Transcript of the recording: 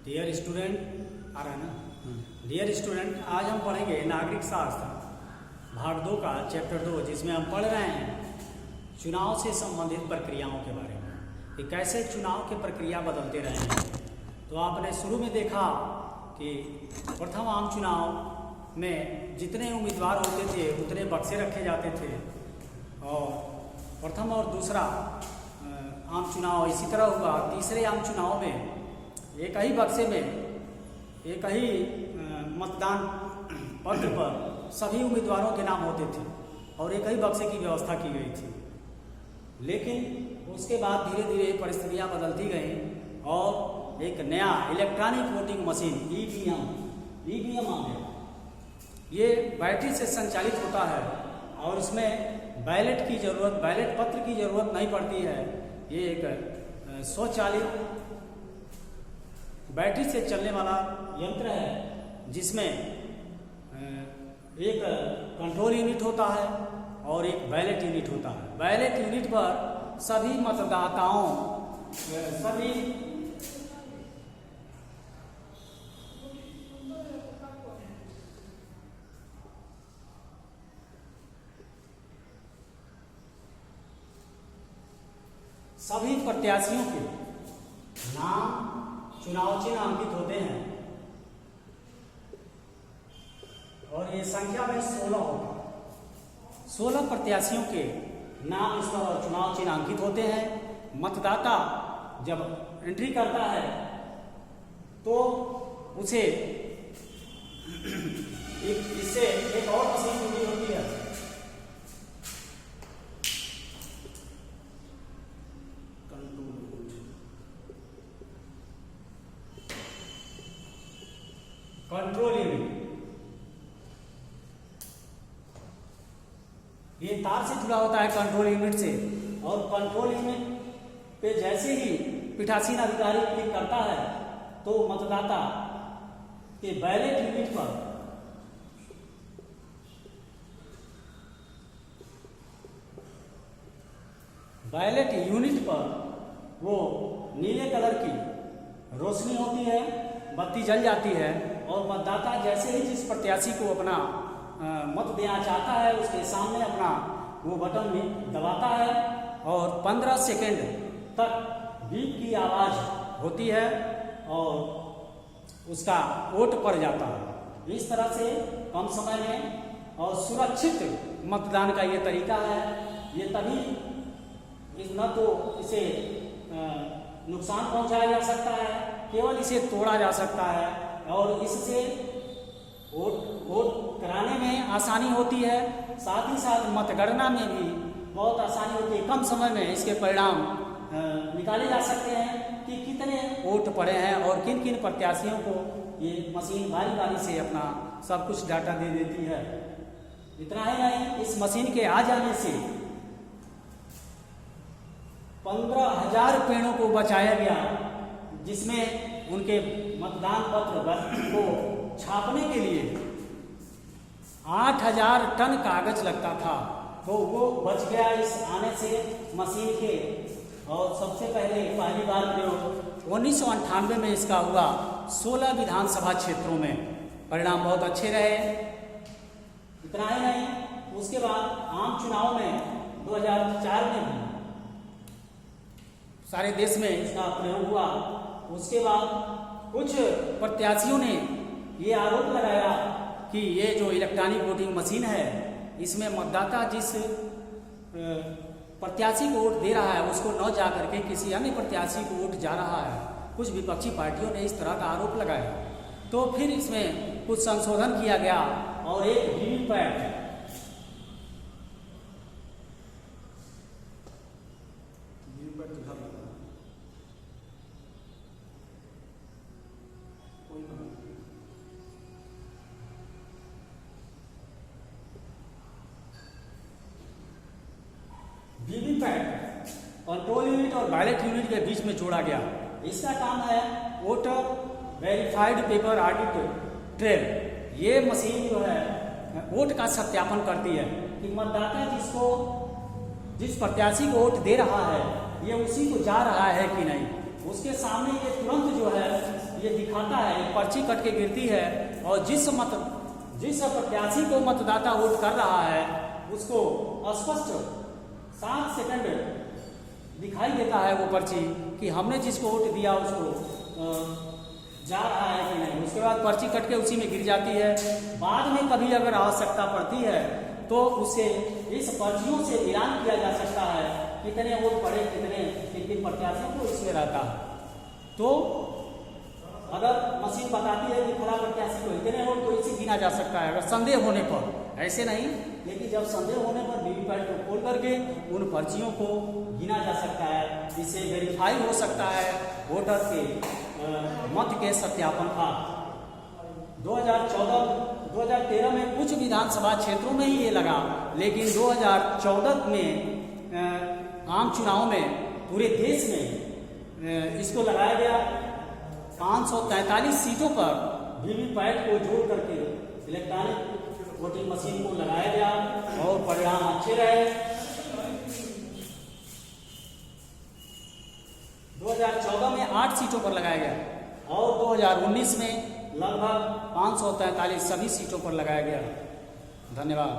Dear student, आ रहा है ना? डियर स्टूडेंट, आज हम पढ़ेंगे नागरिक शास्त्र भाग 2 का चैप्टर 2, जिसमें हम पढ़ रहे हैं चुनाव से संबंधित प्रक्रियाओं के बारे में कि कैसे चुनाव की प्रक्रिया बदलते रहे हैं। तो आपने शुरू में देखा कि प्रथम आम चुनाव में जितने उम्मीदवार होते थे उतने बक्से रखे जाते थे, और प्रथम और दूसरा आम चुनाव इसी तरह हुआ। तीसरे आम चुनाव में एक ही बक्से में एक ही मतदान पत्र पर सभी उम्मीदवारों के नाम होते थे और एक ही बक्से की व्यवस्था की गई थी। लेकिन उसके बाद धीरे धीरे परिस्थितियां बदलती गईं और एक नया इलेक्ट्रॉनिक वोटिंग मशीन ईवीएम आ गया। ये बैटरी से संचालित होता है और इसमें बैलेट पत्र की ज़रूरत नहीं पड़ती है। ये एक स्वचालित बैटरी से चलने वाला यंत्र है, जिसमें एक कंट्रोल यूनिट होता है और एक बैलेट यूनिट होता है। बैलेट यूनिट पर सभी मतदाताओं सभी प्रत्याशियों के नाम चुनाव चिन्ह अंकित होते हैं और ये संख्या में 16 होगा। 16 प्रत्याशियों के नाम इस पर चुनाव चिन्ह अंकित होते हैं। मतदाता जब एंट्री करता है तो उसे इससे एक और मशीन जुड़ी होती है, कंट्रोल यूनिट। ये तार से जुड़ा होता है कंट्रोल यूनिट से, और कंट्रोल यूनिट पे जैसे ही पीठासीन अधिकारी क्लिक करता है तो मतदाता के बैलेट यूनिट पर वो नीले कलर की रोशनी होती है, बत्ती जल जाती है, और मतदाता जैसे ही जिस प्रत्याशी को अपना मत देना चाहता है उसके सामने अपना वो बटन में दबाता है और 15 सेकेंड तक बीप की आवाज़ होती है और उसका वोट पड़ जाता है। इस तरह से कम समय में और सुरक्षित मतदान का ये तरीका है। ये तभी न तो इसे नुकसान पहुंचाया जा सकता है, केवल इसे तोड़ा जा सकता है, और इससे वोट कराने में आसानी होती है, साथ ही साथ मतगणना में भी बहुत आसानी होती है। कम समय में इसके परिणाम निकाले जा सकते हैं कि कितने वोट पड़े हैं और किन किन प्रत्याशियों को ये मशीन बारी बारी से अपना सब कुछ डाटा दे देती है। इतना ही नहीं, इस मशीन के आ जाने से 15,000 पेड़ों को बचाया गया, जिसमें उनके मतदान पत्र को छापने के लिए 8,000 टन कागज लगता था, तो वो बच गया इस आने से मशीन के। और सबसे पहली बार प्रयोग 1998 में इसका हुआ 16 विधानसभा क्षेत्रों में। परिणाम बहुत अच्छे रहे। इतना ही नहीं, उसके बाद आम चुनाव में 2004 में भी सारे देश में इसका प्रयोग हुआ। उसके बाद कुछ प्रत्याशियों ने ये आरोप लगाया कि ये जो इलेक्ट्रॉनिक वोटिंग मशीन है, इसमें मतदाता जिस प्रत्याशी को वोट दे रहा है उसको न जा करके किसी अन्य प्रत्याशी को वोट जा रहा है। कुछ विपक्षी पार्टियों ने इस तरह का आरोप लगाया, तो फिर इसमें कुछ संशोधन किया गया और एक वीवीपैट कंट्रोल यूनिट और बैलेट यूनिट के बीच में जोड़ा गया। इसका काम है voter verified paper audit trail. ये मशीन जो है वोट का सत्यापन करती है कि मतदाता जिस प्रत्याशी को वोट दे रहा है ये उसी को जा रहा है कि नहीं। उसके सामने ये तुरंत जो है ये दिखाता है, एक पर्ची कट के गिरती है और जिस प्रत्याशी को मतदाता वोट कर रहा है उसको स्पष्ट 7 सेकंड दिखाई देता है वो पर्ची कि हमने जिसको वोट दिया उसको जा रहा है कि नहीं। उसके बाद पर्ची कट के उसी में गिर जाती है। बाद में कभी अगर आवश्यकता पड़ती है तो उसे इस पर्चियों से ऐलान किया जा सकता है कितने वोट पड़े, किन प्रत्याशियों को इसमें रहता है। तो अगर मशीन बताती है कि फला प्रत्याशी को इतने वोट, तो इसे गिना जा सकता है अगर संदेह होने पर, ऐसे नहीं। लेकिन जब संदेह होने पर वीवीपैट को खोल करके उन पर्चियों को गिना जा सकता है। इससे वेरीफाई हो सकता है वोटर के मत के सत्यापन का। 2013 में कुछ विधानसभा क्षेत्रों में ही ये लगा, लेकिन 2014 में आम चुनाव में पूरे देश में इसको लगाया गया। 543 सीटों पर वीवीपैट को जोड़ करके इलेक्ट्रॉनिक वोटिंग मशीन को लगाया गया और परिणाम अच्छे रहे। 2014 में 8 सीटों पर लगाया गया और 2019 में लगभग 543 सभी सीटों पर लगाया गया। धन्यवाद।